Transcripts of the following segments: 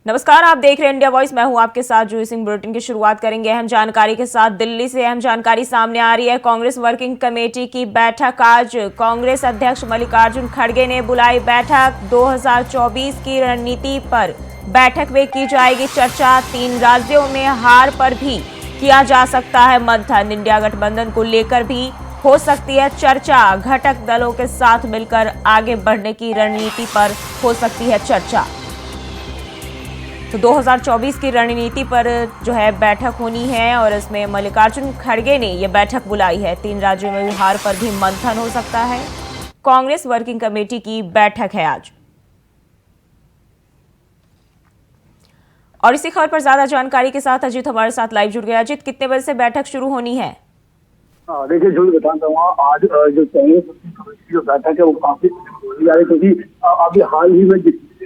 नमस्कार, आप देख रहे हैं इंडिया वॉइस। मैं हूं आपके साथ जूही सिंह। बुलेटिन की शुरुआत करेंगे अहम जानकारी के साथ। दिल्ली से अहम जानकारी सामने आ रही है। कांग्रेस वर्किंग कमेटी की बैठक आज। कांग्रेस अध्यक्ष मल्लिकार्जुन खड़गे ने बुलाई बैठक। 2024 की रणनीति पर बैठक में की जाएगी चर्चा। 3 राज्यों में हार पर भी किया जा सकता है मंथन। इंडिया गठबंधन को लेकर भी हो सकती है चर्चा। घटक दलों के साथ मिलकर आगे बढ़ने की रणनीति पर हो सकती है चर्चा। तो 2024 की रणनीति पर जो है बैठक होनी है और इसमें मल्लिकार्जुन खड़गे ने यह बैठक बुलाई है। 3 राज्यों में हार पर भी मंथन हो सकता है। कांग्रेस वर्किंग कमेटी की बैठक है आज। और इसी खबर पर ज्यादा जानकारी के साथ अजीत हमारे साथ लाइव जुड़ गया। अजीत, कितने बजे से बैठक शुरू होनी है? देखिए, जो बताना चाहूंगा, आज जो कांग्रेस की जो बैठक है वो काफी होने जा रही है, क्योंकि अभी हाल ही में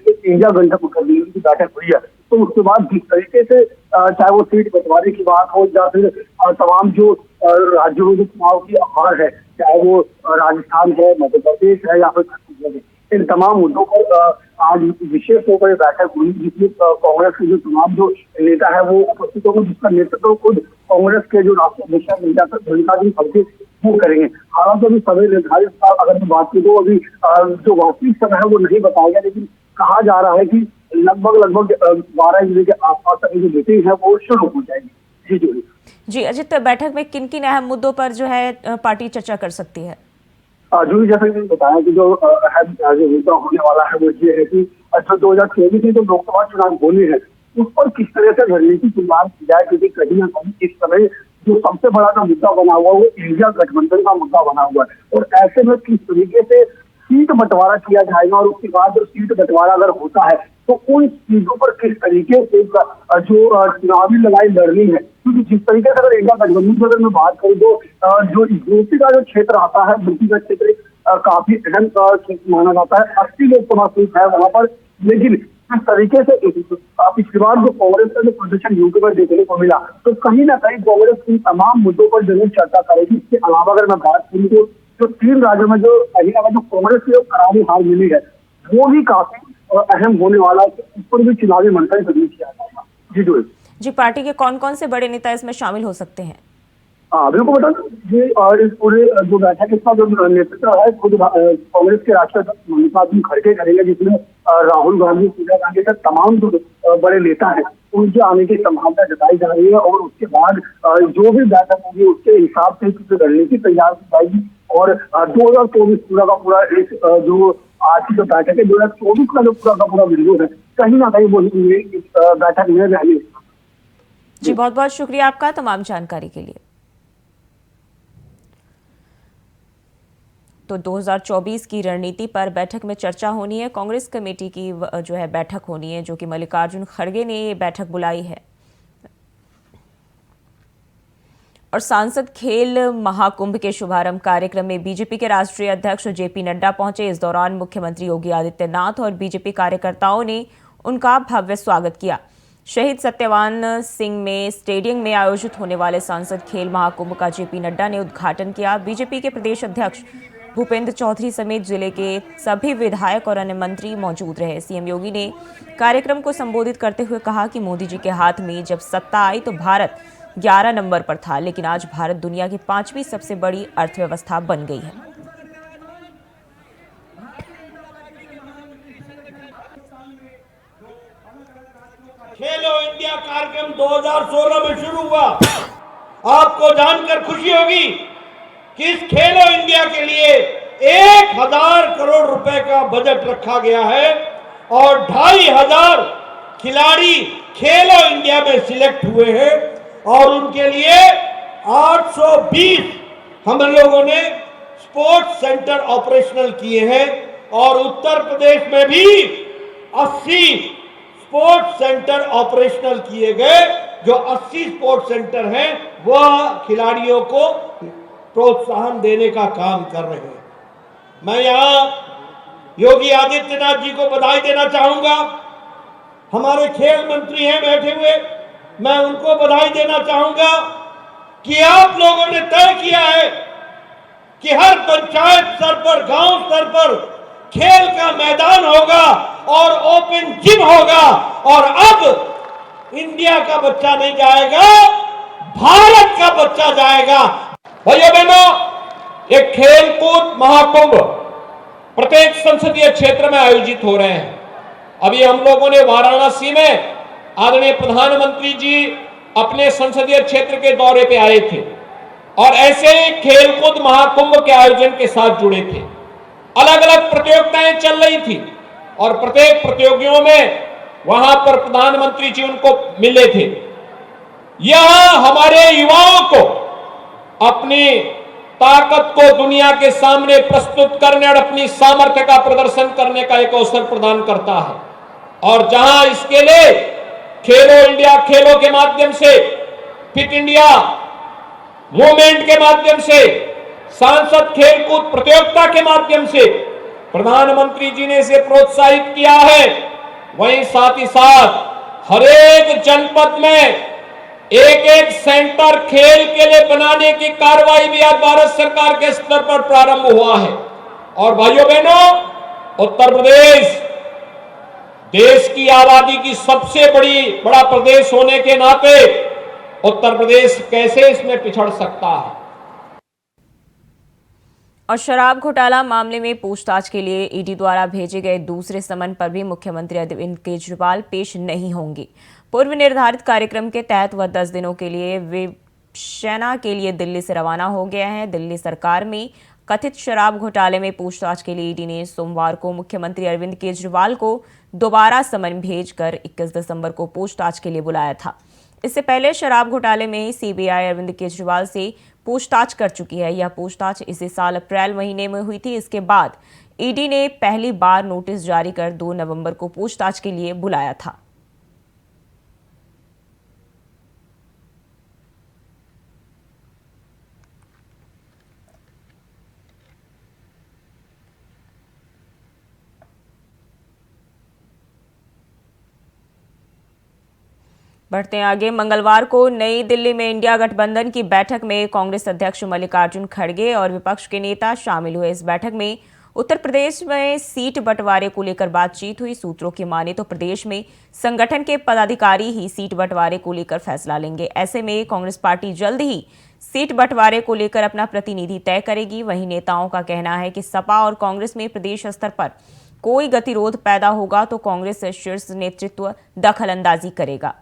इंडिया गठबंधन गठबंधन की बैठक हुई है। तो उसके बाद जिस तरीके से चाहे वो सीट बंटवारे की बात हो या फिर तमाम जो राज्यों में जो चुनाव की हार है, चाहे वो राजस्थान है, मध्य प्रदेश है या फिर छत्तीसगढ़ है, इन तमाम मुद्दों पर आज विशेष तौर पर बैठक हुई, जिसमें कांग्रेस के जो तमाम जो नेता है वो उपस्थित होंगे, जिसका नेतृत्व खुद कांग्रेस के जो राष्ट्रीय अध्यक्ष मल्लिकार्जुन खड़गे वो करेंगे। हालांकि अभी समय निर्धारित था, अगर मैं बात करूँ तो अभी जो वास्तविक समय है वो नहीं बताया गया, लेकिन कहा जा रहा है कि लगभग 12 बजे के आसपास तक जो मीटिंग है वो शुरू हो जाएगी। जी अजित, बैठक में किन किन अहम मुद्दों पर जो है पार्टी चर्चा कर सकती है? जो जैसा कि बताया कि जो अहम मुद्दा होने वाला है वो ये है कि जो 2024 में जो लोकसभा चुनाव होने हैं उस पर किस तरह से रणनीति तैयार की जाए, क्योंकि कहीं ना कहीं इस समय जो सबसे बड़ा जो मुद्दा बना हुआ है वो इंडिया गठबंधन का मुद्दा बना हुआ है। और ऐसे में किस तरीके से सीट बंटवारा किया जाएगा और उसके बाद जो सीट बंटवारा अगर होता है तो उन चीजों पर किस तरीके से जो चुनावी लड़ाई लड़नी है, क्योंकि जिस तरीके से अगर इंडिया गठबंधन की अगर मैं बात करूँ तो जो यूपी का जो क्षेत्र आता है, यूपी का क्षेत्र काफी अहम माना जाता है। 80 लोकसभा सीट है वहां पर, लेकिन इस तरीके से पिछली बार जो कांग्रेस का जो प्रदर्शन यूपी पर देखने को मिला, तो कहीं ना कहीं कांग्रेस इन तमाम मुद्दों पर जरूर चर्चा करेगी। इसके अलावा अगर मैं बात करूँ तो जो 3 राज्यों में जो कांग्रेस की करारी हार मिली है वो भी काफी अहम होने वाला है। उस पर भी चुनावी मंथन जरूर किया जाएगा। जी, पार्टी के कौन कौन से बड़े नेता इसमें शामिल हो सकते हैं? अभी को बता ये और इस पूरे जो बैठक इसका जो नेतृत्व है खुद कांग्रेस के राष्ट्रीय अध्यक्ष मल्लिकार्जुन खड़गे करेंगे, जिसमें राहुल गांधी, सोनिया गांधी तक तमाम जो बड़े नेता हैं उनके आने की संभावना जताई जा रही है। और उसके बाद जो भी बैठक होगी उसके हिसाब से रणनीति तैयार की जाएगी। और 2024 पूरा का पूरा एक जो आज की जो बैठक है 2024 का जो पूरा का पूरा वीडियो है कहीं ना कहीं वो इस बैठक में रहेगी। जी, बहुत बहुत शुक्रिया आपका तमाम जानकारी के लिए। तो 2024 की रणनीति पर बैठक में चर्चा होनी है। कांग्रेस कमेटी की जो है बैठक होनी है, जो कि मल्लिकार्जुन खड़गे ने ये बैठक बुलाई है। और सांसद खेल महाकुंभ के शुभारंभ कार्यक्रम में बीजेपी के राष्ट्रीय अध्यक्ष जेपी नड्डा पहुंचे। इस दौरान मुख्यमंत्री योगी आदित्यनाथ और बीजेपी कार्यकर्ताओं ने उनका भव्य स्वागत किया। शहीद सत्यवान सिंह में स्टेडियम में आयोजित होने वाले सांसद खेल महाकुंभ का जेपी नड्डा ने उद्घाटन किया। बीजेपी के प्रदेश अध्यक्ष भूपेंद्र चौधरी समेत जिले के सभी विधायक और अन्य मंत्री मौजूद रहे। सीएम योगी ने कार्यक्रम को संबोधित करते हुए कहा कि मोदी जी के हाथ में जब सत्ता आई तो भारत 11 नंबर पर था, लेकिन आज भारत दुनिया की 5वीं सबसे बड़ी अर्थव्यवस्था बन गई है। खेलो इंडिया कार्यक्रम 2016 में शुरू हुआ। आपको जानकर खुशी होगी कि इस खेलो इंडिया के लिए 1000 करोड़ रुपए का बजट रखा गया है और 2500 खिलाड़ी खेलो इंडिया में सिलेक्ट हुए हैं और उनके लिए 820 हम लोगों ने स्पोर्ट्स सेंटर ऑपरेशनल किए हैं और उत्तर प्रदेश में भी 80 स्पोर्ट्स सेंटर ऑपरेशनल किए गए। जो 80 स्पोर्ट्स सेंटर हैं वह खिलाड़ियों को प्रोत्साहन देने का काम कर रहे हैं। मैं यहां योगी आदित्यनाथ जी को बधाई देना चाहूंगा। हमारे खेल मंत्री हैं बैठे हुए, मैं उनको बधाई देना चाहूंगा कि आप लोगों ने तय किया है कि हर पंचायत स्तर पर, गांव स्तर पर खेल का मैदान होगा और ओपन जिम होगा। और अब इंडिया का बच्चा नहीं जाएगा, भारत का बच्चा जाएगा। भाइयों बहनों, एक खेल कूद महाकुंभ प्रत्येक संसदीय क्षेत्र में आयोजित हो रहे हैं। अभी हम लोगों ने वाराणसी में आदरणीय प्रधानमंत्री जी अपने संसदीय क्षेत्र के दौरे पे आए थे और ऐसे ही खेलकूद महाकुंभ के आयोजन के साथ जुड़े थे। अलग अलग प्रतियोगिताएं चल रही थी और प्रत्येक प्रतियोगियों में वहां पर प्रधानमंत्री जी उनको मिले थे। यह हमारे युवाओं को अपनी ताकत को दुनिया के सामने प्रस्तुत करने और अपनी सामर्थ्य का प्रदर्शन करने का एक अवसर प्रदान करता है। और जहां इसके लिए खेलो इंडिया खेलों के माध्यम से, फिट इंडिया मूवमेंट के माध्यम से, सांसद खेलकूद प्रतियोगिता के माध्यम से प्रधानमंत्री जी ने इसे प्रोत्साहित किया है, वहीं साथ ही साथ हर एक जनपद में एक एक सेंटर खेल के लिए बनाने की कार्रवाई भी आज भारत सरकार के स्तर पर प्रारंभ हुआ है। और भाइयों बहनों, उत्तर प्रदेश देश की आबादी की सबसे बड़ा प्रदेश होने के नाते उत्तर प्रदेश कैसे इसमें पिछड़ सकता है। और शराब घोटाला मामले में पूछताछ के लिए ईडी द्वारा भेजे गए दूसरे समन पर भी मुख्यमंत्री अरविंद केजरीवाल पेश नहीं होंगे। पूर्व निर्धारित कार्यक्रम के तहत वह 10 दिनों के लिए विवेचना के लिए दिल्ली से रवाना हो गया है। दिल्ली सरकार में कथित शराब घोटाले में पूछताछ के लिए ईडी ने सोमवार को मुख्यमंत्री अरविंद केजरीवाल को दोबारा समन भेजकर 21 दिसंबर को पूछताछ के लिए बुलाया था। इससे पहले शराब घोटाले में सीबीआई अरविंद केजरीवाल से पूछताछ कर चुकी है। यह पूछताछ इसी साल अप्रैल महीने में हुई थी। इसके बाद ईडी ने पहली बार नोटिस जारी कर 2 नवंबर को पूछताछ के लिए बुलाया था। बढ़ते हैं आगे। मंगलवार को नई दिल्ली में इंडिया गठबंधन की बैठक में कांग्रेस अध्यक्ष मल्लिकार्जुन खड़गे और विपक्ष के नेता शामिल हुए। इस बैठक में उत्तर प्रदेश में सीट बंटवारे को लेकर बातचीत हुई। सूत्रों की माने तो प्रदेश में संगठन के पदाधिकारी ही सीट बंटवारे को लेकर फैसला लेंगे। ऐसे में कांग्रेस पार्टी जल्द ही सीट बंटवारे को लेकर अपना प्रतिनिधि तय करेगी। वहीं नेताओं का कहना है कि सपा और कांग्रेस में प्रदेश स्तर पर कोई गतिरोध पैदा होगा तो कांग्रेस शीर्ष नेतृत्व दखलंदाजी करेगा।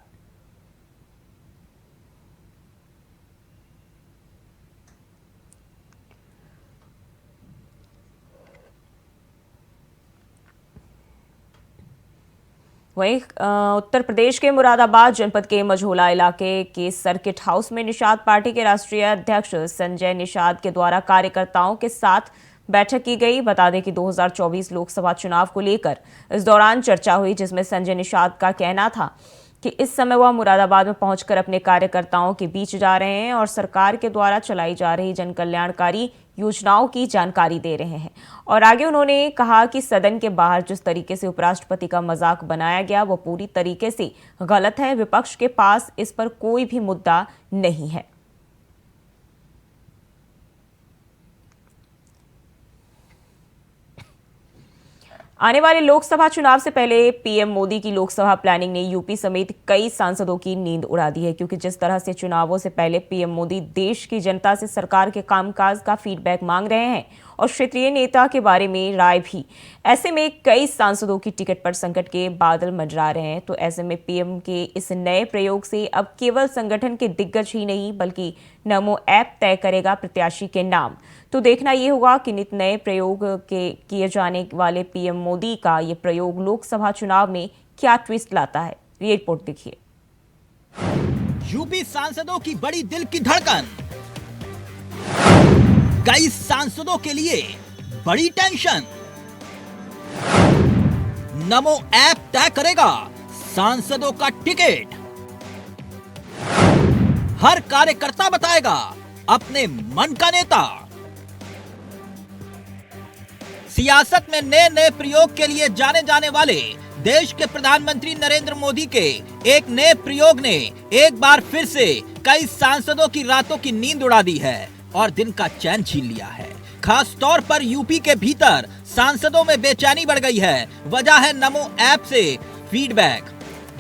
वहीं उत्तर प्रदेश के मुरादाबाद जनपद के मझोला इलाके के सर्किट हाउस में निषाद पार्टी के राष्ट्रीय अध्यक्ष संजय निषाद के द्वारा कार्यकर्ताओं के साथ बैठक की गई। बता दें कि 2024 लोकसभा चुनाव को लेकर इस दौरान चर्चा हुई, जिसमें संजय निषाद का कहना था कि इस समय वह मुरादाबाद में पहुंचकर अपने कार्यकर्ताओं के बीच जा रहे हैं और सरकार के द्वारा चलाई जा रही जन कल्याणकारी योजनाओं की जानकारी दे रहे हैं। और आगे उन्होंने कहा कि सदन के बाहर जिस तरीके से उपराष्ट्रपति का मजाक बनाया गया वो पूरी तरीके से गलत है। विपक्ष के पास इस पर कोई भी मुद्दा नहीं है। आने वाले लोकसभा चुनाव से पहले पीएम मोदी की लोकसभा प्लानिंग ने यूपी समेत कई सांसदों की नींद उड़ा दी है, क्योंकि जिस तरह से चुनावों से पहले पीएम मोदी देश की जनता से सरकार के कामकाज का फीडबैक मांग रहे हैं और क्षेत्रीय नेता के बारे में राय भी, ऐसे में कई सांसदों की टिकट पर संकट के बादल मंडरा रहे हैं। तो ऐसे में पीएम के इस नए प्रयोग से अब केवल संगठन के दिग्गज ही नहीं बल्कि नमो ऐप तय करेगा प्रत्याशी के नाम। तो देखना ये होगा कि नित नए प्रयोग के किए जाने वाले पीएम मोदी का ये प्रयोग लोकसभा चुनाव में क्या ट्विस्ट लाता है। ये रिपोर्ट देखिए। यूपी सांसदों की बड़ी दिल की धड़कन, कई सांसदों के लिए बड़ी टेंशन। नमो ऐप तय करेगा सांसदों का टिकट। हर कार्यकर्ता बताएगा अपने मन का नेता। सियासत में नए नए प्रयोग के लिए जाने जाने वाले देश के प्रधानमंत्री नरेंद्र मोदी के एक नए प्रयोग ने एक बार फिर से कई सांसदों की रातों की नींद उड़ा दी है और दिन का चैन छीन लिया है। खास तौर पर यूपी के भीतर सांसदों में बेचैनी बढ़ गई है। वजह है नमो ऐप से फीडबैक।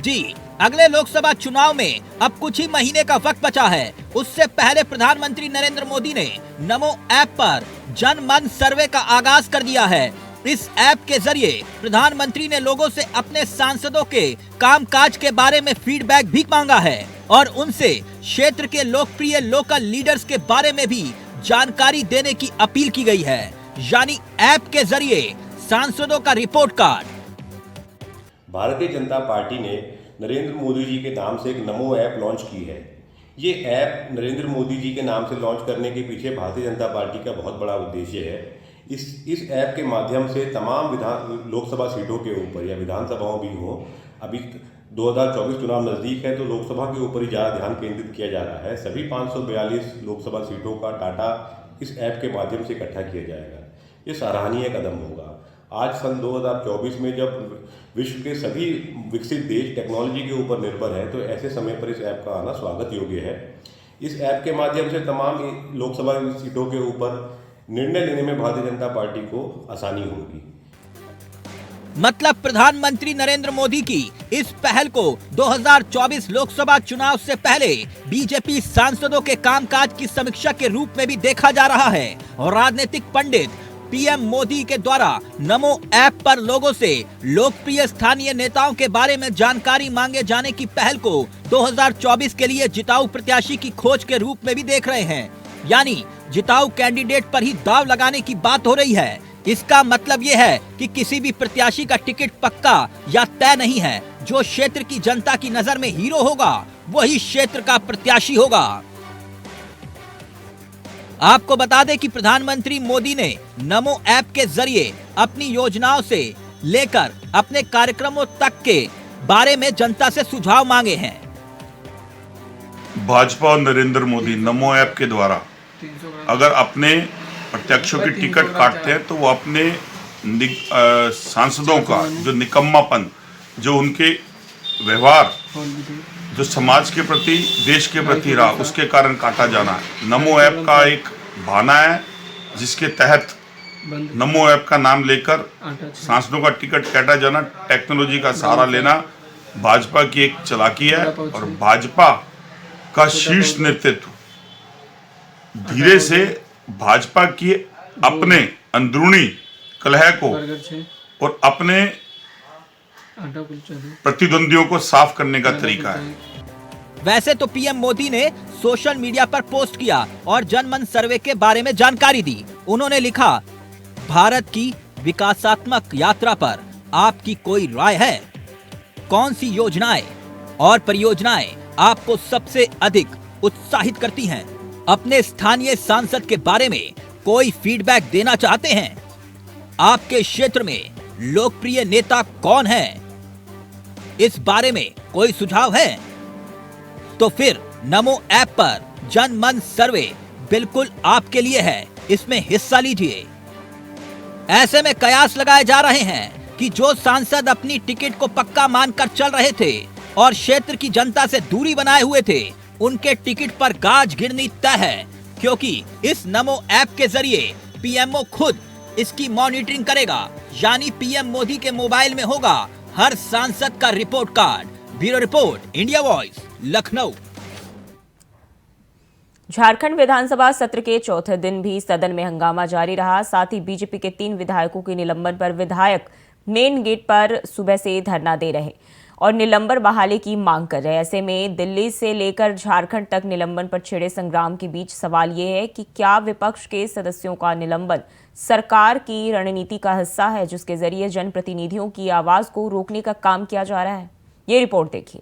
जी, अगले लोकसभा चुनाव में अब कुछ ही महीने का वक्त बचा है। उससे पहले प्रधानमंत्री नरेंद्र मोदी ने नमो ऐप पर जन मन सर्वे का आगाज कर दिया है। इस ऐप के जरिए प्रधानमंत्री ने लोगों से अपने सांसदों के कामकाज के बारे में फीडबैक भी मांगा है और उनसे क्षेत्र के लोकप्रिय लोकल लीडर्स के बारे में भी जानकारी देने की अपील की गई है। यानी ऐप के जरिए सांसदों का report card. Bharatiya Janata party ने नरेंद्र मोदी जी के नाम से एक नमो ऐप लॉन्च की है। ये ऐप नरेंद्र मोदी जी के नाम से लॉन्च करने के पीछे भारतीय जनता पार्टी का बहुत बड़ा उद्देश्य है। इस ऐप के माध्यम से तमाम लोकसभा सीटों के ऊपर या विधानसभाओं भी हों, अभी 2024 चुनाव नज़दीक है तो लोकसभा के ऊपर ही ज़्यादा ध्यान केंद्रित किया जा रहा है। सभी 542 लोकसभा सीटों का डाटा इस ऐप के माध्यम से इकट्ठा किया जाएगा। ये सराहनीय कदम होगा। आज सन 2024 में जब विश्व के सभी विकसित देश टेक्नोलॉजी के ऊपर निर्भर हैं, तो ऐसे समय पर इस ऐप का आना स्वागत योग्य है। इस ऐप के माध्यम से तमाम लोकसभा सीटों के ऊपर निर्णय लेने में भारतीय जनता पार्टी को आसानी होगी। मतलब प्रधानमंत्री नरेंद्र मोदी की इस पहल को 2024 लोकसभा चुनाव से पहले बीजेपी सांसदों के कामकाज की समीक्षा के रूप में भी देखा जा रहा है और राजनीतिक पंडित पीएम मोदी के द्वारा नमो ऐप पर लोगों से लोकप्रिय स्थानीय नेताओं के बारे में जानकारी मांगे जाने की पहल को 2024 के लिए जिताऊ प्रत्याशी की खोज के रूप में भी देख रहे हैं। यानी जिताऊ कैंडिडेट पर ही दाव लगाने की बात हो रही है। इसका मतलब ये है कि किसी भी प्रत्याशी का टिकट पक्का या तय नहीं है। जो क्षेत्र की जनता की नजर में हीरो होगा वही क्षेत्र का प्रत्याशी होगा। आपको बता दें कि प्रधानमंत्री मोदी ने नमो ऐप के जरिए अपनी योजनाओं से लेकर अपने कार्यक्रमों तक के बारे में जनता से सुझाव मांगे हैं। भाजपा और नरेंद्र मोदी नमो ऐप के द्वारा अगर अपने प्रत्याशियों की टिकट काटते हैं तो वो अपने सांसदों का जो निकम्मापन, जो उनके व्यवहार, जो समाज के प्रति, देश के प्रति रहा, उसके कारण काटा जाना है। नमो ऐप का एक बहाना है जिसके तहत नमो ऐप का नाम लेकर सांसदों का टिकट काटा जाना, टेक्नोलॉजी का सहारा लेना भाजपा की एक चालाकी है। और भाजपा का शीर्ष नेतृत्व धीरे से भाजपा की अपने अंदरूनी कलह को और अपने प्रतिद्वंदियों को साफ करने का तरीका है। वैसे तो पीएम मोदी ने सोशल मीडिया पर पोस्ट किया और जनमन सर्वे के बारे में जानकारी दी। उन्होंने लिखा, भारत की विकासात्मक यात्रा पर आपकी कोई राय है? कौन सी योजनाएं और परियोजनाएं आपको सबसे अधिक उत्साहित करती हैं? अपने स्थानीय सांसद के बारे में कोई फीडबैक देना चाहते हैं? आपके क्षेत्र में लोकप्रिय नेता कौन है? इस बारे में कोई सुझाव है? तो फिर नमो ऐप पर जन मन सर्वे बिल्कुल आपके लिए है। इसमें हिस्सा लीजिए। ऐसे में कयास लगाए जा रहे हैं कि जो सांसद अपनी टिकट को पक्का मानकर चल रहे थे और क्षेत्र की जनता से दूरी बनाए हुए थे, उनके टिकट पर गाज गिरनी तय है, क्योंकि इस नमो ऐप के जरिए पीएमओ खुद इसकी मॉनिटरिंग करेगा। यानी पीएम मोदी के मोबाइल में होगा हर सांसद का report card. Bureau report, India voice, Lucknow. Jharkhand विधानसभा सत्र के चौथे दिन भी सदन में हंगामा जारी रहा। साथ ही बीजेपी के 3 विधायकों के निलंबन पर विधायक मेन गेट पर सुबह से धरना दे रहे और निलंबन बहाली की मांग कर रहे। ऐसे में दिल्ली से लेकर झारखंड तक निलंबन पर छिड़े संग्राम के बीच सवाल ये है कि क्या विपक्ष के सदस्यों का निलंबन सरकार की रणनीति का हिस्सा है, जिसके जरिए जनप्रतिनिधियों की आवाज को रोकने का काम किया जा रहा है? ये रिपोर्ट देखिए।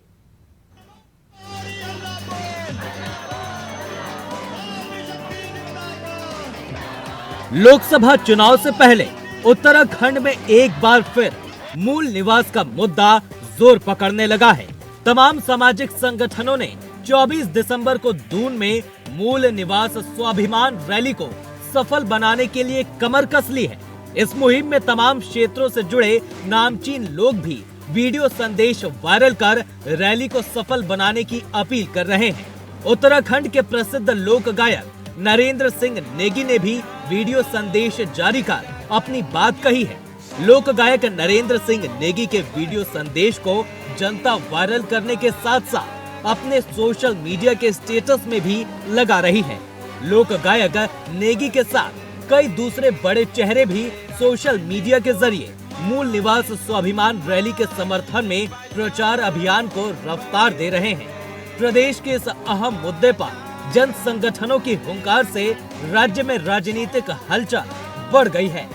लोकसभा चुनाव से पहले उत्तराखंड में एक बार फिर मूल निवास का मुद्दा जोर पकड़ने लगा है। तमाम सामाजिक संगठनों ने 24 दिसंबर को दून में मूल निवास स्वाभिमान रैली को सफल बनाने के लिए कमर कस ली है। इस मुहिम में तमाम क्षेत्रों से जुड़े नामचीन लोग भी वीडियो संदेश वायरल कर रैली को सफल बनाने की अपील कर रहे हैं। उत्तराखंड के प्रसिद्ध लोक गायक नरेंद्र सिंह नेगी ने भी वीडियो संदेश जारी कर अपनी बात कही है। लोक गायक नरेंद्र सिंह नेगी के वीडियो संदेश को जनता वायरल करने के साथ साथ अपने सोशल मीडिया के स्टेटस में भी लगा रही है। लोक गायक नेगी के साथ कई दूसरे बड़े चेहरे भी सोशल मीडिया के जरिए मूल निवास स्वाभिमान रैली के समर्थन में प्रचार अभियान को रफ्तार दे रहे हैं। प्रदेश के इस अहम मुद्दे पर जन संगठनों की हुंकार से राज्य में राजनीतिक हलचल बढ़ गई है।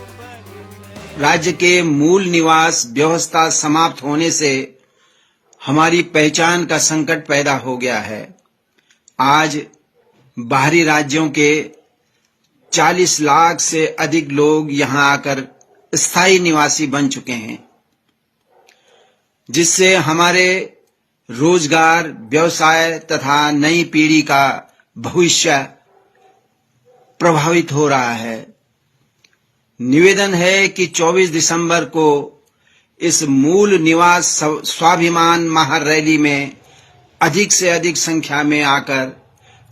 राज्य के मूल निवास व्यवस्था समाप्त होने से हमारी पहचान का संकट पैदा हो गया है। आज बाहरी राज्यों के 40 लाख से अधिक लोग यहां आकर स्थायी निवासी बन चुके हैं, जिससे हमारे रोजगार, व्यवसाय तथा नई पीढ़ी का भविष्य प्रभावित हो रहा है। निवेदन है कि 24 दिसंबर को इस मूल निवास स्वाभिमान महारैली में अधिक से अधिक संख्या में आकर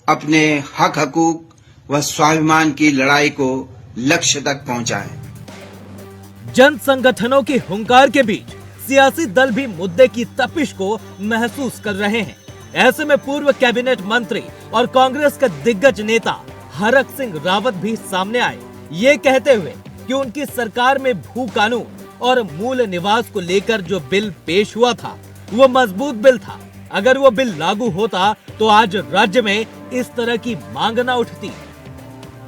अपने हक हकूक व स्वाभिमान की लड़ाई को लक्ष्य तक पहुंचाएं। जन संगठनों की हुंकार के बीच सियासी दल भी मुद्दे की तपिश को महसूस कर रहे हैं। ऐसे में पूर्व कैबिनेट मंत्री और कांग्रेस के दिग्गज नेता हरक सिंह रावत भी सामने आए, ये कहते हुए कि उनकी सरकार में भू कानून और मूल निवास को लेकर जो बिल पेश हुआ था वो मजबूत बिल था। अगर वो बिल लागू होता तो आज राज्य में इस तरह की मांग न उठती।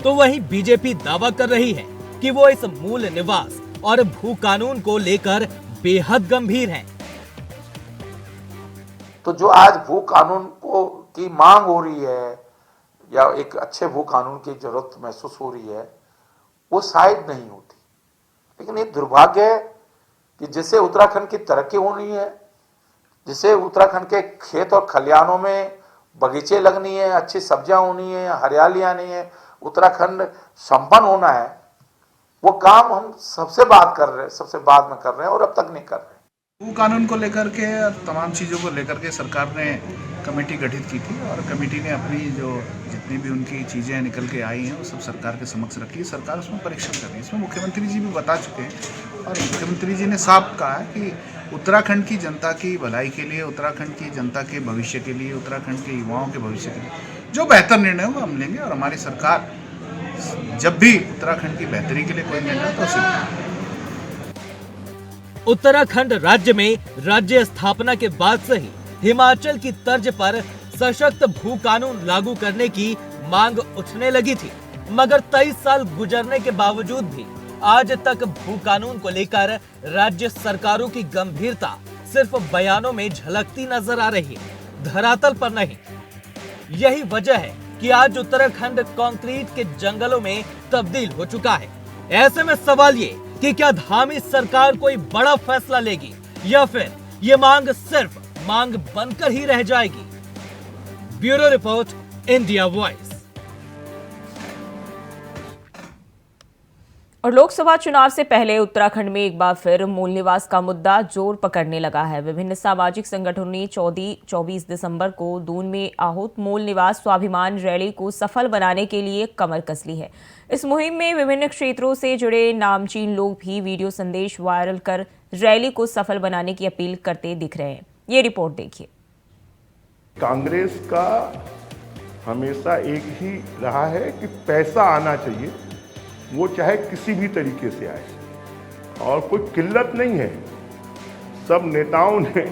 तो वहीं बीजेपी दावा कर रही है कि वो इस मूल निवास और भू कानून को लेकर बेहद गंभीर है। तो जो आज भू कानून को की मांग हो रही है या एक अच्छे भू कानून की जरूरत महसूस हो रही है, वो शायद नहीं होती। लेकिन ये दुर्भाग्य है कि जिससे उत्तराखंड की तरक्की होनी है, जिससे उत्तराखंड के खेत और खलिहानों में बगीचे लगनी है, अच्छी सब्जियां होनी है, हरियाली आनी है, उत्तराखंड संपन्न होना है, वो काम हम सबसे बाद में कर रहे हैं और अब तक नहीं कर रहे। भू कानून को लेकर के और तमाम चीज़ों को लेकर के सरकार ने कमेटी गठित की थी और कमेटी ने अपनी जो जितनी भी उनकी चीज़ें निकल के आई हैं वो सब सरकार के समक्ष रखी। सरकार उसमें परीक्षण कर रही है। इसमें मुख्यमंत्री जी भी बता चुके हैं और मुख्यमंत्री जी ने साफ कहा है कि उत्तराखंड की जनता की भलाई के लिए, उत्तराखंड की जनता के भविष्य के लिए, उत्तराखंड के युवाओं के भविष्य के लिए जो बेहतर निर्णय होगा हम लेंगे। और हमारी सरकार जब भी उत्तराखंड की बेहतरी के लिए कोई निर्णय तो उसे उत्तराखंड राज्य में राज्य स्थापना के बाद से ही हिमाचल की तर्ज पर सशक्त भू कानून लागू करने की मांग उठने लगी थी, मगर 23 साल गुजरने के बावजूद भी आज तक भू कानून को लेकर राज्य सरकारों की गंभीरता सिर्फ बयानों में झलकती नजर आ रही है, धरातल पर नहीं। यही वजह है कि आज उत्तराखंड कंक्रीट के जंगलों में तब्दील हो चुका है। ऐसे में सवाल ये कि क्या धामी सरकार कोई बड़ा फैसला लेगी या फिर ये मांग सिर्फ मांग बनकर ही रह जाएगी। Bureau report, India voice. और लोकसभा चुनाव से पहले उत्तराखंड में एक बार फिर मूल निवास का मुद्दा जोर पकड़ने लगा है। विभिन्न सामाजिक संगठनों ने 24 दिसंबर को दून में आहूत मूल निवास स्वाभिमान रैली को सफल बनाने के लिए कमर कस ली है। इस मुहिम में विभिन्न क्षेत्रों से जुड़े नामचीन लोग भी वीडियो संदेश वायरल कर रैली को सफल बनाने की अपील करते दिख रहे हैं। ये रिपोर्ट देखिए। कांग्रेस का हमेशा एक ही रहा है कि पैसा आना चाहिए, वो चाहे किसी भी तरीके से आए, और कोई किल्लत नहीं है। सब नेताओं ने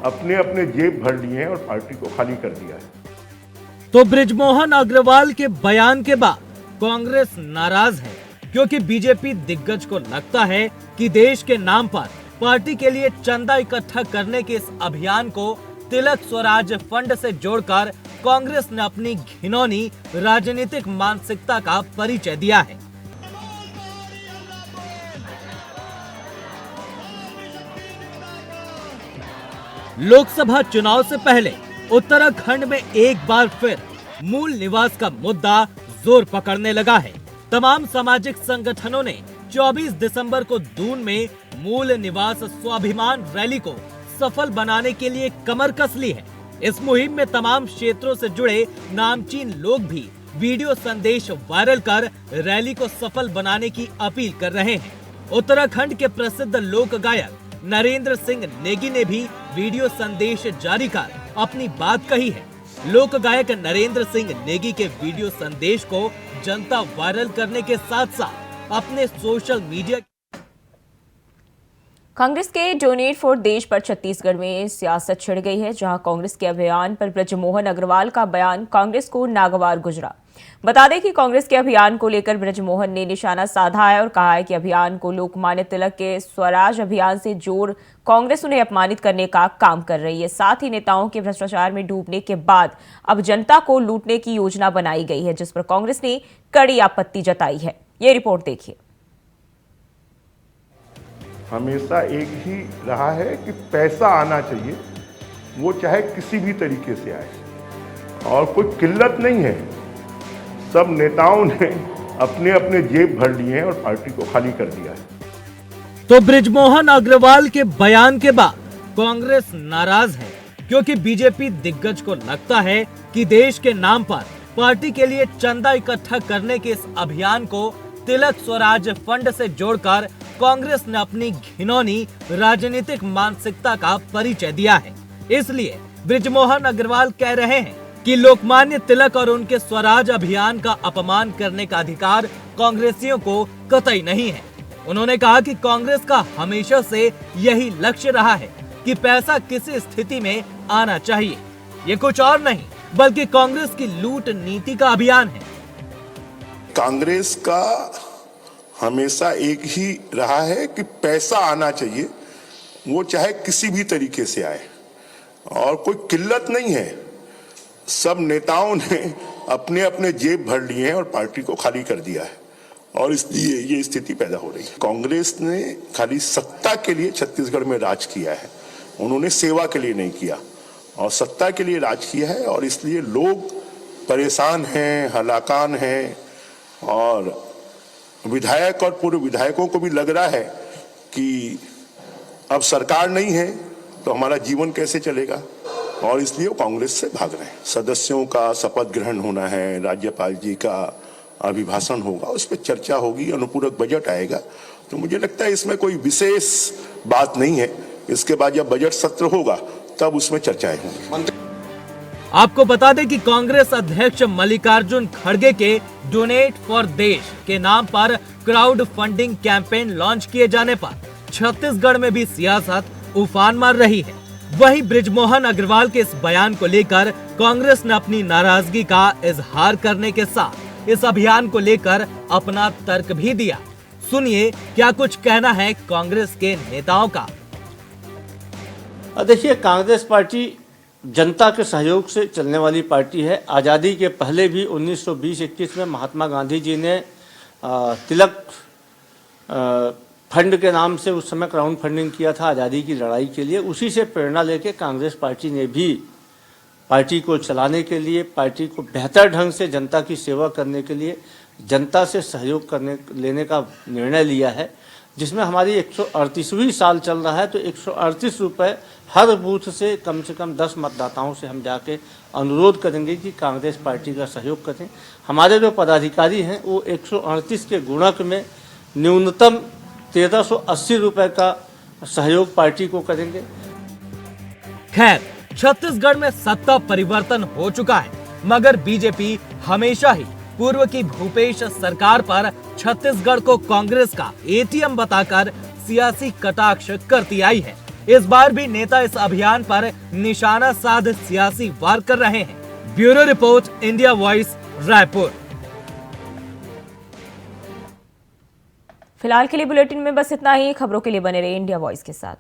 अपने अपने जेब भर लिए हैं और पार्टी को खाली कर दिया है। तो बृजमोहन अग्रवाल के बयान के बाद कांग्रेस नाराज है, क्योंकि बीजेपी दिग्गज को लगता है कि देश के नाम पर पार्टी के लिए चंदा इकट्ठा करने के इस अभियान को तिलक स्वराज फंड से जोड़कर कांग्रेस ने अपनी घिनौनी राजनीतिक मानसिकता का परिचय दिया है। लोकसभा चुनाव से पहले उत्तराखंड में एक बार फिर मूल निवास का मुद्दा जोर पकड़ने लगा है। तमाम सामाजिक संगठनों ने 24 दिसंबर को दून में मूल निवास स्वाभिमान रैली को सफल बनाने के लिए कमर कस ली है। इस मुहिम में तमाम क्षेत्रों से जुड़े नामचीन लोग भी वीडियो संदेश वायरल कर रैली को सफल बनाने की अपील कर रहे हैं। उत्तराखंड के प्रसिद्ध लोक गायक नरेंद्र सिंह नेगी ने भी वीडियो संदेश जारी कर अपनी बात कही है। लोक गायक नरेंद्र सिंह नेगी के वीडियो संदेश को जनता वायरल करने के साथ साथ अपने सोशल मीडिया। कांग्रेस के डोनेट फॉर देश पर छत्तीसगढ़ में सियासत छिड़ गई है, जहां कांग्रेस के अभियान पर ब्रजमोहन अग्रवाल का बयान कांग्रेस को नागवार गुजरा। बता दें कि कांग्रेस के अभियान को लेकर ब्रजमोहन ने निशाना साधा है और कहा है कि अभियान को लोकमान्य तिलक के स्वराज अभियान से जोड़ कांग्रेस उन्हें अपमानित करने का काम कर रही है। साथ ही नेताओं के भ्रष्टाचार में डूबने के बाद अब जनता को लूटने की योजना बनाई गई है, जिस पर कांग्रेस ने कड़ी आपत्ति जताई है। ये रिपोर्ट देखिए। हमेशा एक ही रहा है कि पैसा आना चाहिए, वो चाहे किसी भी तरीके से आए, और कोई किल्लत नहीं है। सब नेताओं ने अपने अपने जेब भर लिए हैं और पार्टी को खाली कर दिया है। तो ब्रजमोहन अग्रवाल के बयान के बाद कांग्रेस नाराज है, क्योंकि बीजेपी दिग्गज को लगता है कि देश के नाम पर पार्टी के लिए चंदा इकट्ठा करने के इस अभियान को तिलक स्वराज फंड से जोड़कर कांग्रेस ने अपनी घिनौनी राजनीतिक मानसिकता का परिचय दिया है। इसलिए ब्रजमोहन अग्रवाल कह रहे हैं कि लोकमान्य तिलक और उनके स्वराज अभियान का अपमान करने का अधिकार कांग्रेसियों को कतई नहीं है। उन्होंने कहा कि कांग्रेस का हमेशा से यही लक्ष्य रहा है कि पैसा किसी स्थिति में आना चाहिए। ये कुछ और नहीं बल्कि कांग्रेस की लूट नीति का अभियान है। कांग्रेस का हमेशा एक ही रहा है कि पैसा आना चाहिए, वो चाहे किसी भी तरीके से आए, और कोई किल्लत नहीं है। सब नेताओं ने अपने अपने जेब भर लिए हैं और पार्टी को खाली कर दिया है, और इसलिए ये स्थिति पैदा हो रही है। कांग्रेस ने खाली सत्ता के लिए छत्तीसगढ़ में राज किया है, उन्होंने सेवा के लिए नहीं किया, और सत्ता के लिए राज किया है, और इसलिए लोग परेशान हैं, हलाकान हैं, और विधायक और पूर्व विधायकों को भी लग रहा है कि अब सरकार नहीं है तो हमारा जीवन कैसे चलेगा, और इसलिए वो कांग्रेस से भाग रहे हैं। सदस्यों का शपथ ग्रहण होना है, राज्यपाल जी का अभिभाषण होगा, उस पर चर्चा होगी, अनुपूरक बजट आएगा। तो मुझे लगता है इसमें कोई विशेष बात नहीं है। इसके बाद जब बजट सत्र होगा तब उसमें चर्चाएं होंगी। आपको बता दें कि कांग्रेस अध्यक्ष मल्लिकार्जुन खड़गे के डोनेट फॉर देश के नाम पर क्राउड फंडिंग कैंपेन लॉन्च किए जाने पर छत्तीसगढ़ में भी सियासत उफान मार रही है। वहीं ब्रजमोहन अग्रवाल के इस बयान को लेकर कांग्रेस ने अपनी नाराजगी का इजहार करने के साथ इस अभियान को लेकर अपना तर्क भी दिया। सुनिए क्या कुछ कहना है कांग्रेस के नेताओं का। देखिए, कांग्रेस पार्टी जनता के सहयोग से चलने वाली पार्टी है। आज़ादी के पहले भी 1920-21 में महात्मा गांधी जी ने तिलक फंड के नाम से उस समय क्राउड फंडिंग किया था आज़ादी की लड़ाई के लिए। उसी से प्रेरणा लेके कांग्रेस पार्टी ने भी पार्टी को चलाने के लिए, पार्टी को बेहतर ढंग से जनता की सेवा करने के लिए जनता से सहयोग लेने का निर्णय लिया है, जिसमें हमारी 138वीं साल चल रहा है। तो 138 रुपये हर बूथ से कम 10 मतदाताओं से हम जाके अनुरोध करेंगे कि कांग्रेस पार्टी का सहयोग करें। हमारे जो पदाधिकारी हैं वो 138 के गुणक में न्यूनतम 1380 रुपये का सहयोग पार्टी को करेंगे। खैर, छत्तीसगढ़ में सत्ता परिवर्तन हो चुका है, मगर बीजेपी हमेशा ही पूर्व की भूपेश सरकार पर छत्तीसगढ़ को कांग्रेस का एटीएम बताकर सियासी कटाक्ष करती आई है। इस बार भी नेता इस अभियान पर निशाना साध सियासी वार कर रहे हैं। Bureau report, India voice, Raipur. फिलहाल के लिए बुलेटिन में बस इतना ही। खबरों के लिए बने रहिए इंडिया वॉइस के साथ।